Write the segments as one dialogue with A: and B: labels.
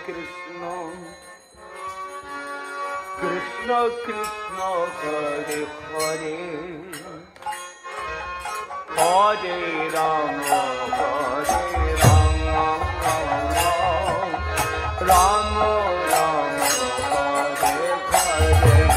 A: Krishna, Krishna Krishna Hare Hare, Hare Rama Hare Rama, Rama Rama Hare Hare.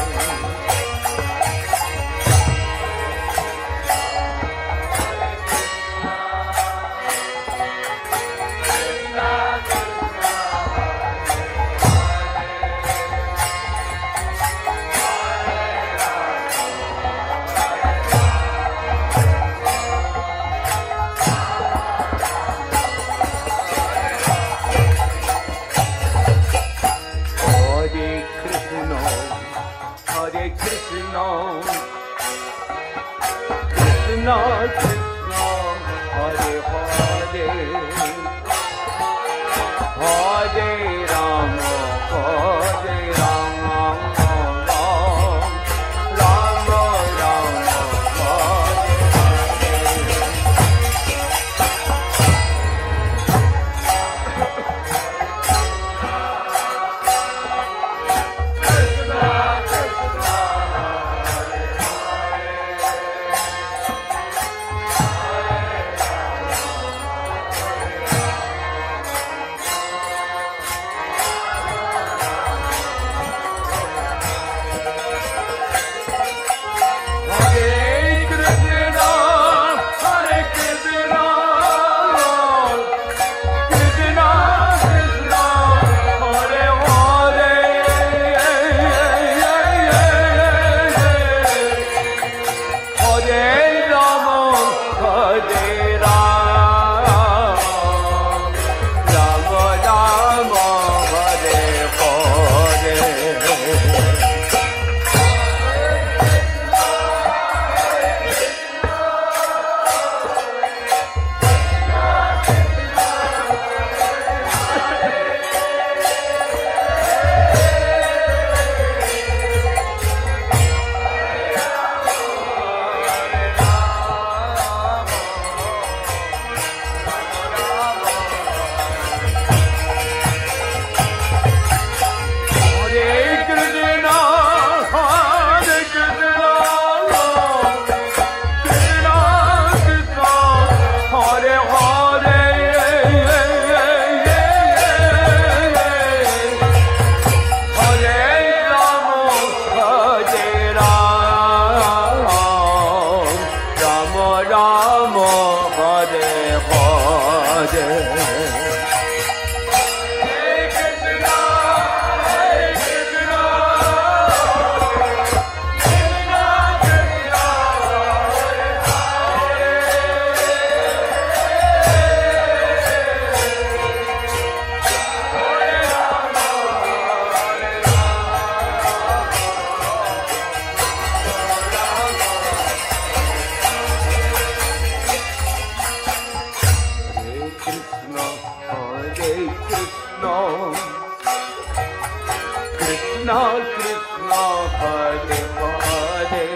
A: Krishna Krishna Hare Hare,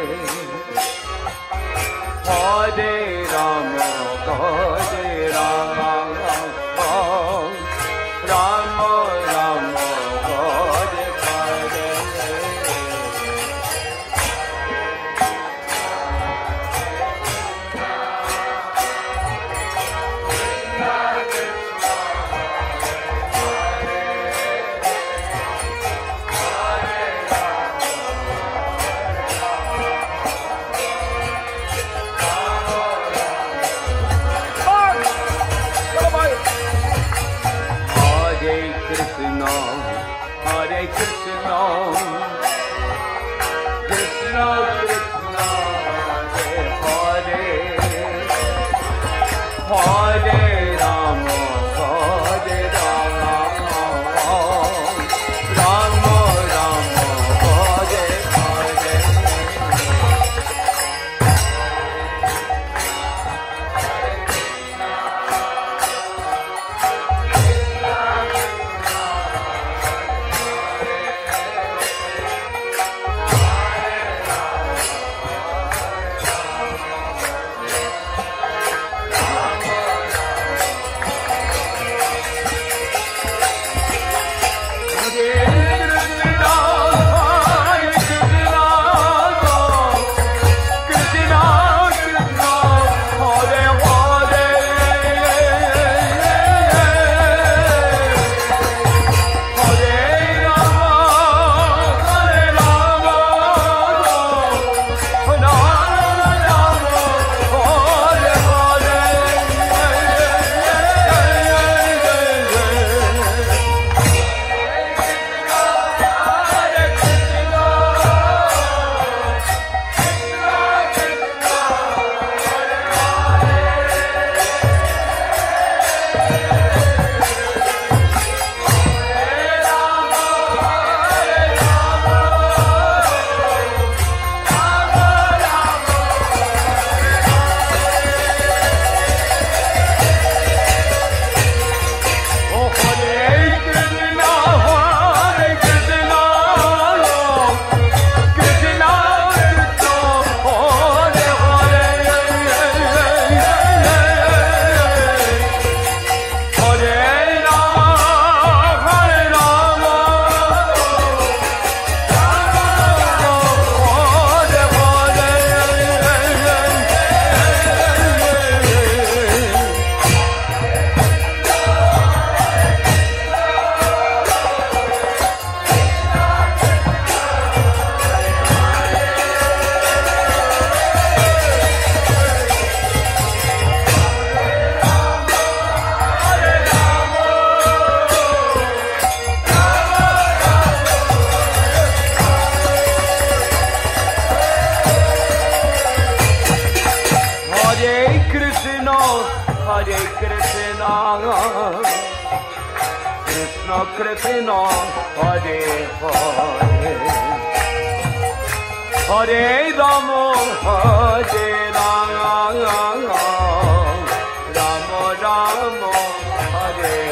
A: Hare Rama Hare Rama, Rama Rama Hare Krishna Krishna Hare Hare Hare Rama Hare Rama Rama Rama Hare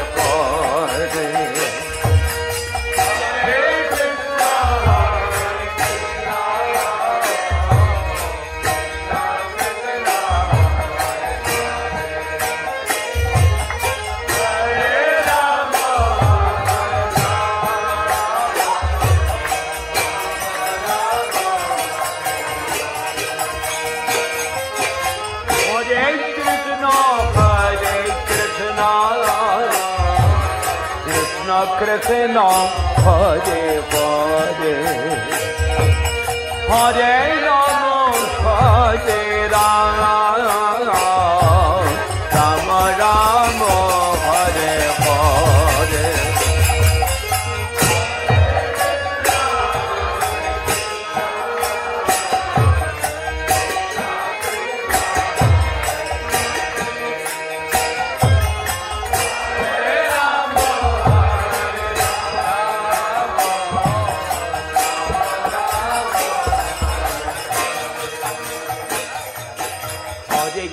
A: Hare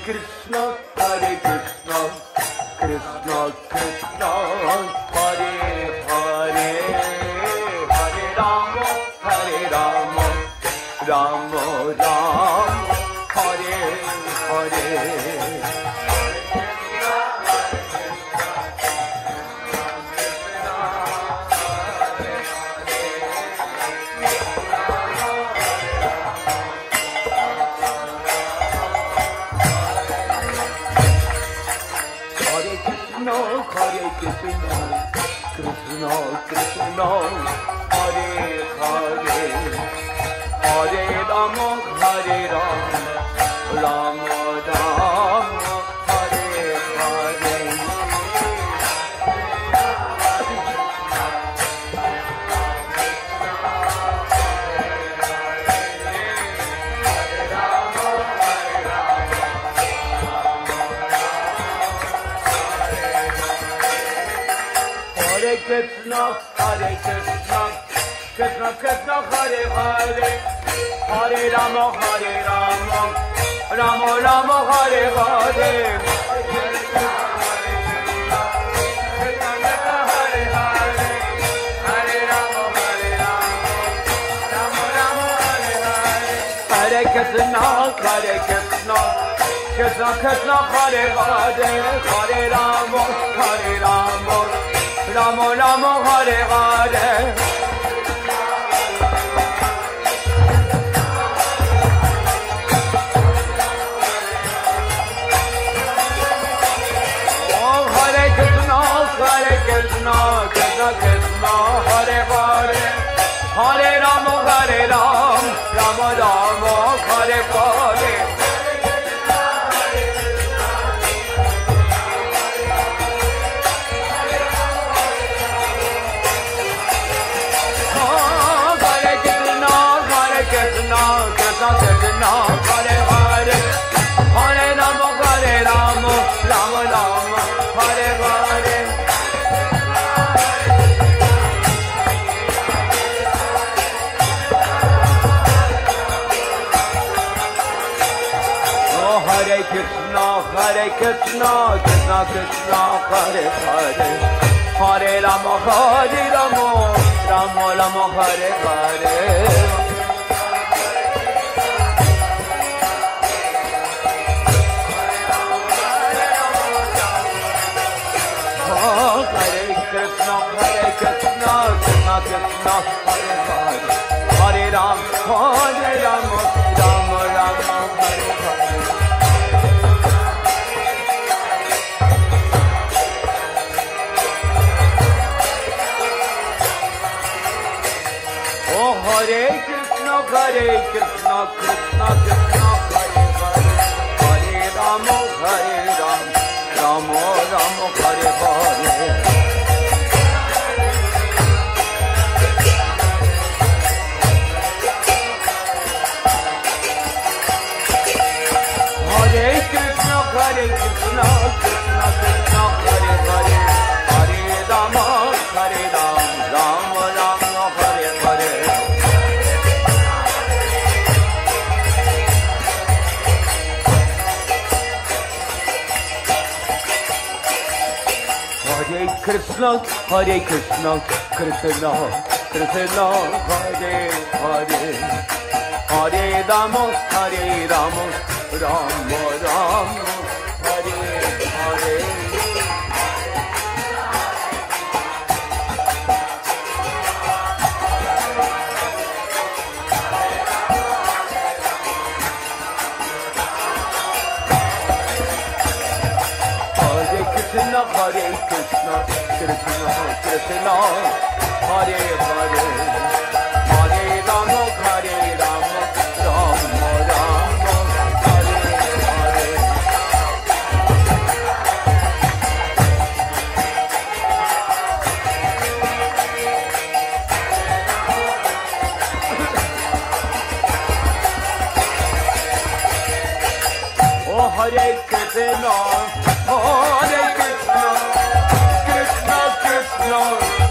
A: Krishna Hare Hare Hare Rama Hare Rama Rama Rama Hare Hare Krishna Hare Krishna Krishna Krishna Hare Hare Hare Rama Rama Rama Hare Hare Krishna Krishna Hare Hare Hare Rama Hare Rama Rama Rama Hare Hare Krishna Hare Krishna Krishna Krishna Hare Hare Hare Rama Rama Rama Hare Hare Hare Krishna Krishna Krishna Hare Hare Hare Rama Rama Rama Hare Hare Oh Hare Krishna Krishna Krishna Hare Hare Hare Rama Rama Rama Hare Hare Krishna Krishna Hare Hare Hare Rama Rama Rama Hare Hare Oh Hare Krishna Krishna Krishna Hare Hare Hare Rama Rama Rama Hare Hare Krishna Krishna Krishna Hare Hare Hare Rama Rama Rama Hare Hare Oh Hare Krishna Krishna Krishna Hare Hare Hare Rama Rama Rama Hare Hare Hare Krishna Krishna Krishna Hare Hare Hare Krishna, Krishna Krishna, Hare Hare, Hare Rama, Rama Rama, Hare Hare. Krishna, Hare Krishna, Krishna Krishna, Hare Hare, Hare Rama, Rama Rama, Hare Hare. Oh Hare Krishna, Hare Krishna, Krishna Krishna,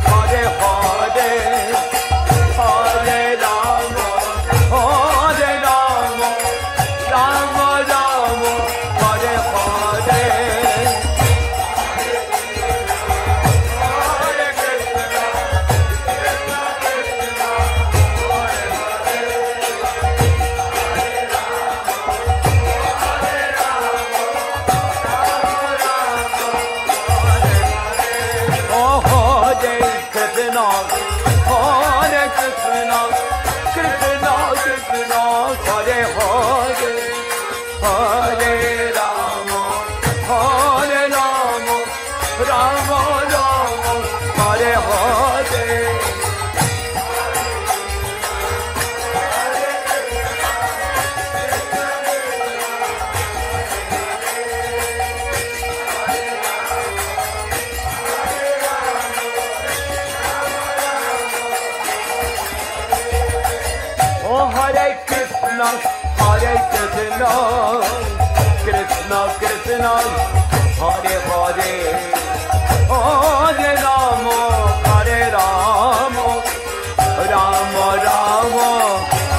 A: Hare Hare, Hare Rama, Rama Rama, Hare Hare. Hare Krishna, Krishna Krishna, Krishna Krishna, Hare Hare, Hare Rama, Rama Rama,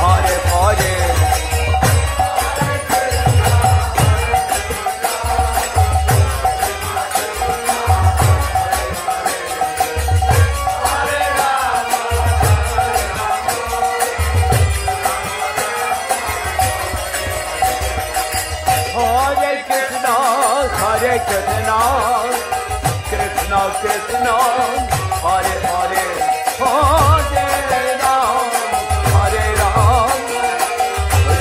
A: Hare Hare. Hare Krishna, Krishna Krishna, Hare Hare, Hare Rama,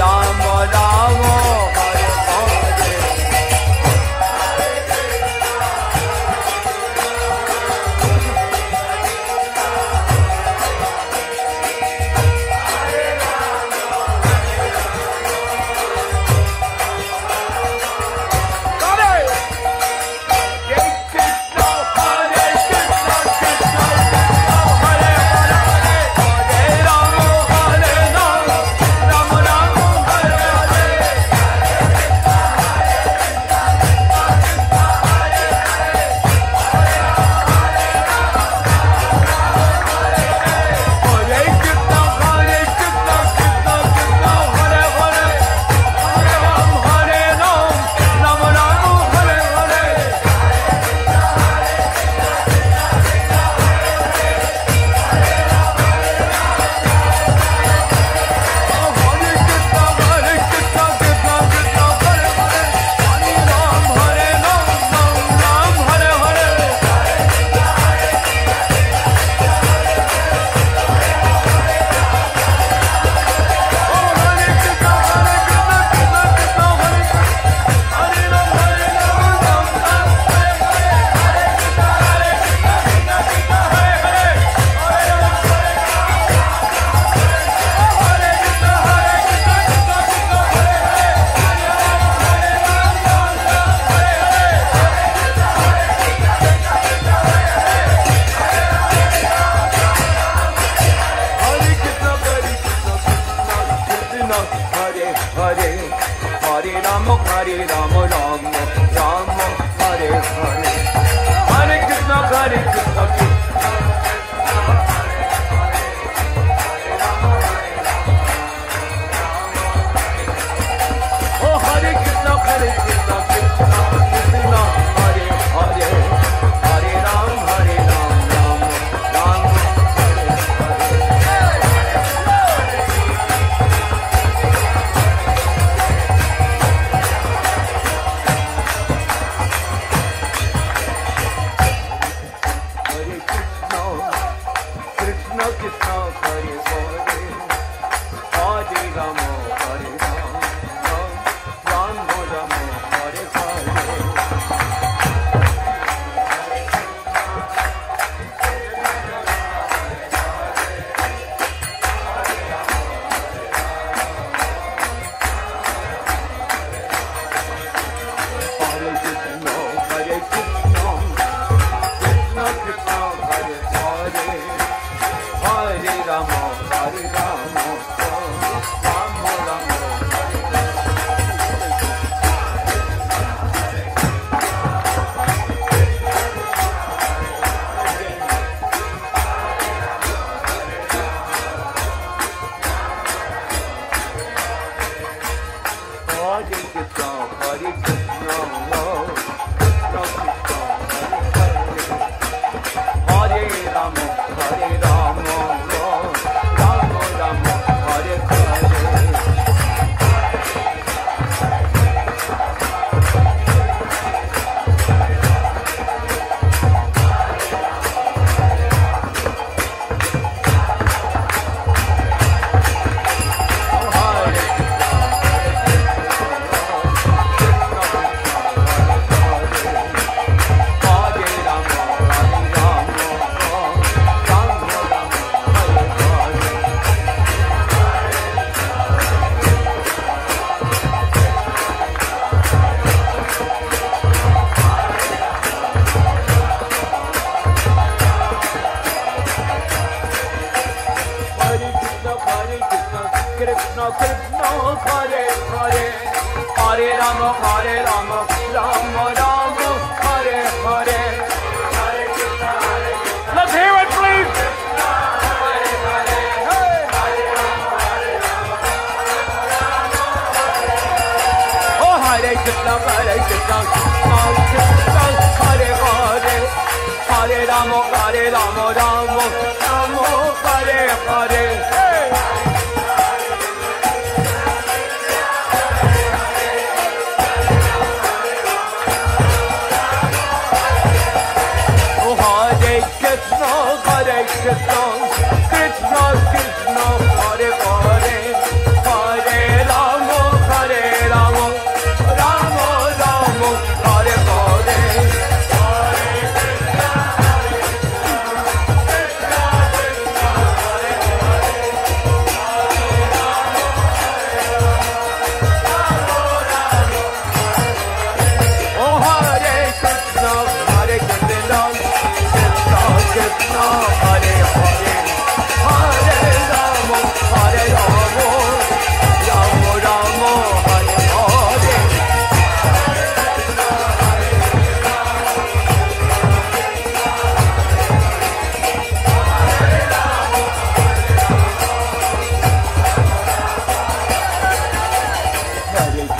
A: Rama Rama, Hare Hare. Hare Krishna Hare Hare Hare Rama Rama Rama Hare Hare Hare Krishna let's hear it please oh Hare Krishna Hare Krishna Hare Hare Hare Rama Rama Rama Hare Hare Hare Krishna, Krishna Krishna, Hare Hare, Hare Rama, Rama Rama, Hare Hare. Hare Krishna, Krishna Krishna, Hare Hare, Hare Rama, Rama Rama. Oh Hare Krishna, Hare Krishna. Krishna Hare Hare Hare Rama Rama Rama Hare Hare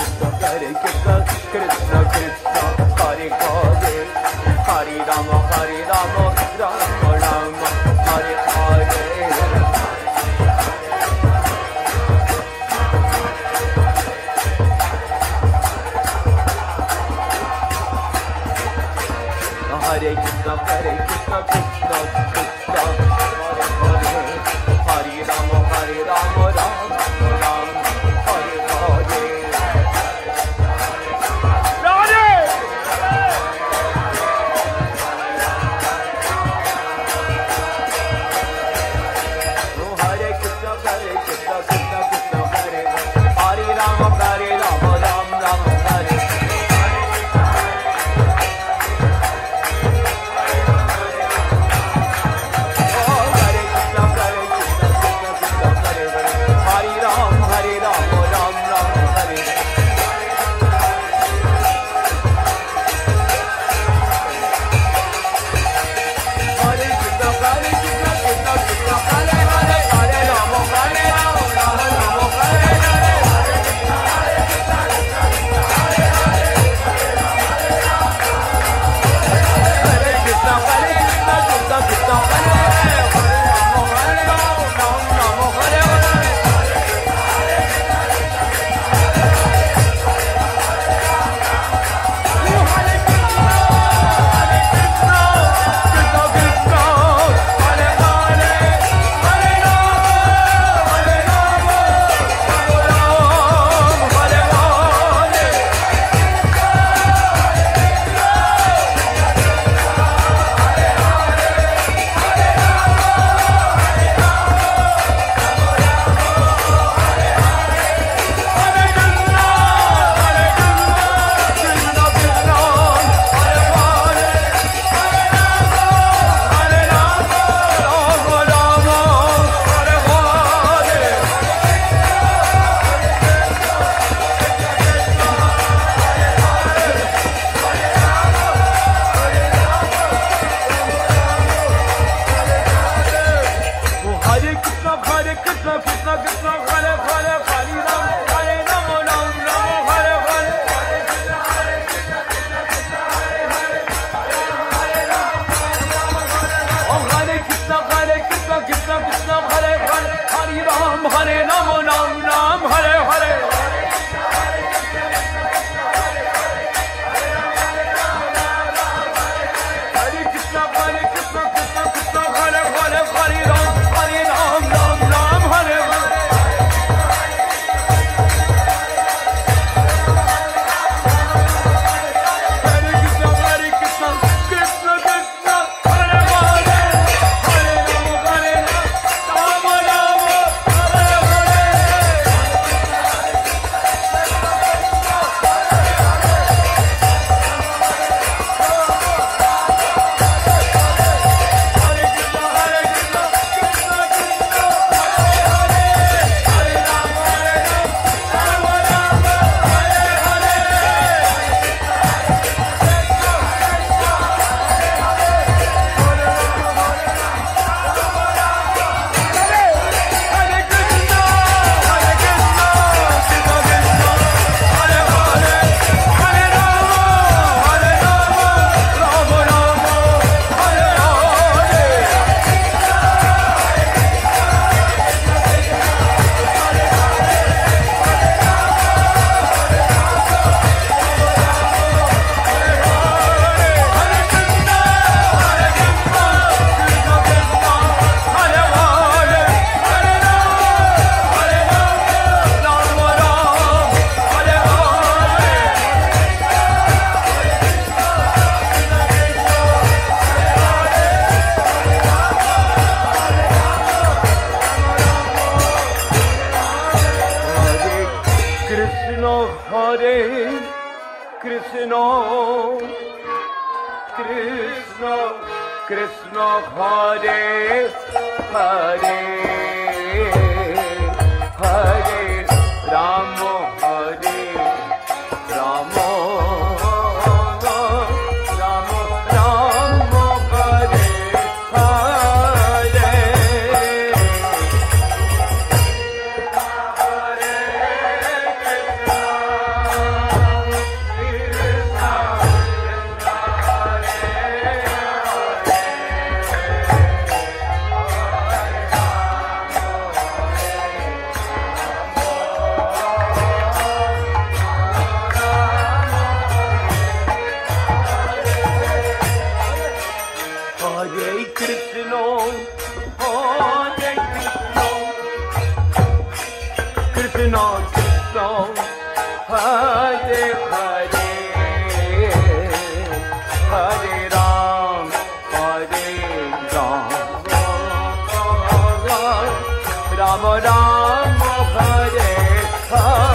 A: Hare Krishna Krishna Krishna Hare Hare Hare Rama Rama Rama Hare Hare Hare Krishna Krishna Krishna Hare Hare Hare Rama Rama Rama Hare Hare Hare Krishna Hare Hare Hare Rama Hare Rama Rama Rama Hare Hare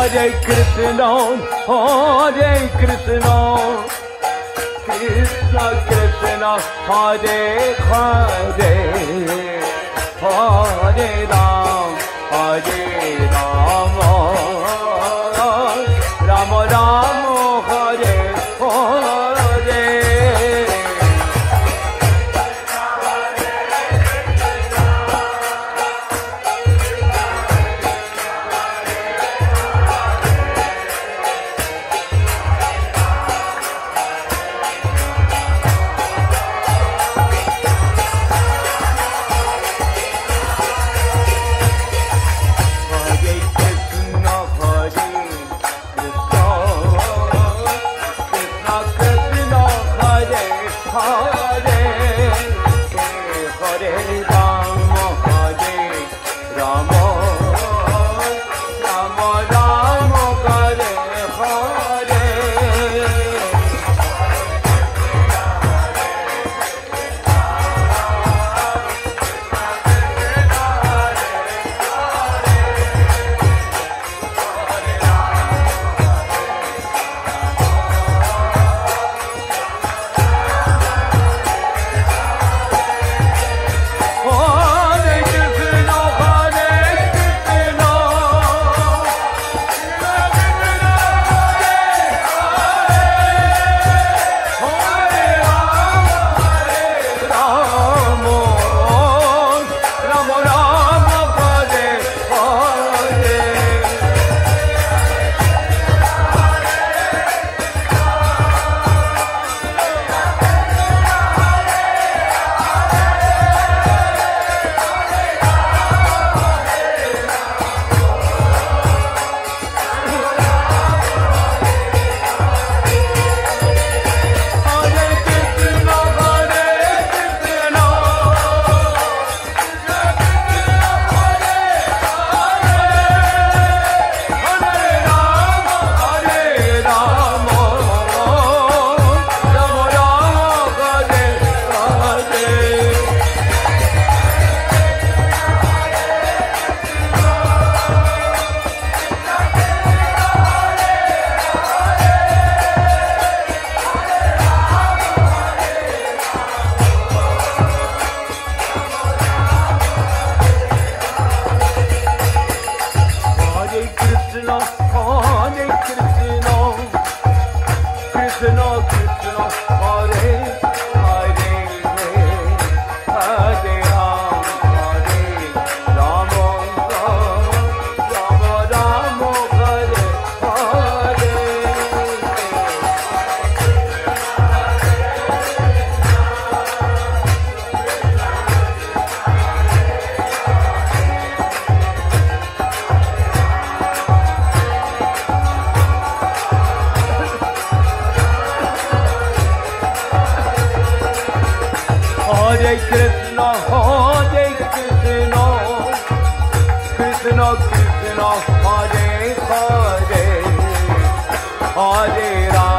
A: Hare Krishna, Hare Krishna, Krishna Krishna, Hare Hare, Hare Ram, Hare Rama, Rama Rama, Hare Hare. Hare Krishna, Hare Krishna. Hare Krishna, Krishna Krishna, Hare Hare, Hare Ram,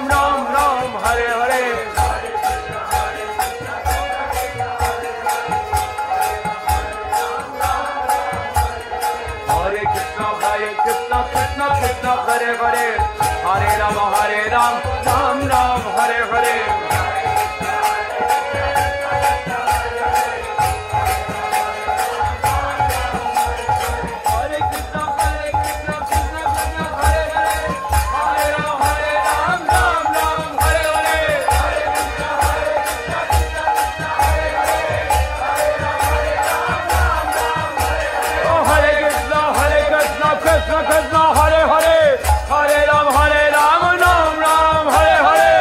A: Ram Ram, Hare Hare. Hare Krishna, Krishna Krishna, Hare Hare, Hare Ram, Ram Ram, Hare Hare. Hare Hare, Hare Ram, Hare Ram, Hare Krishna, Krishna Krishna, Hare Hare, Hare Ram, Ram Ram, Hare Hare. Krishna Krishna Hare Hare, Hare Ram, Ram Ram, Hare Hare. Hare Krishna, Krishna Krishna, Hare Hare, Hare Ram, Ram Ram, Hare Hare. Krishna Krishna Hare Hare, Hare Ram, Ram Ram, Hare Hare.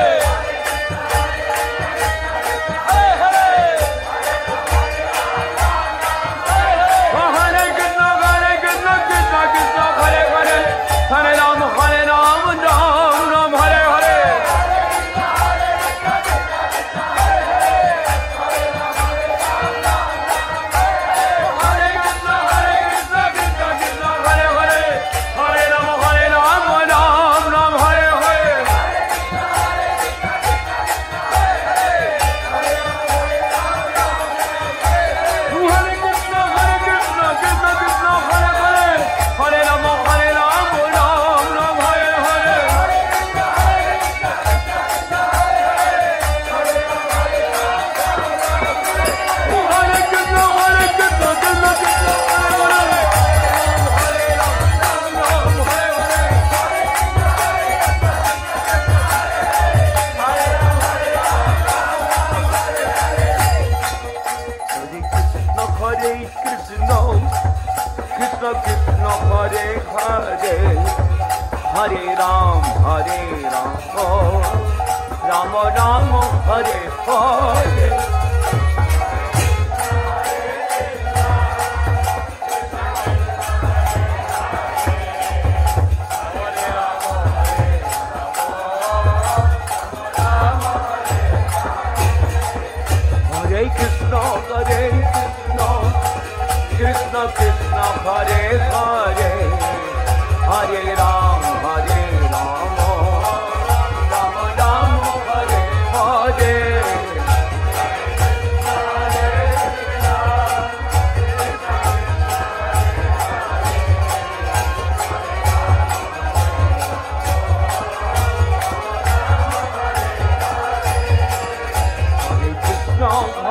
A: Krishna Hare Hare Hare Ram Ram Ram Hare Hare Krishna Krishna Hare Hare Hare Ram Ram Ram Hare Hare Hare Krishna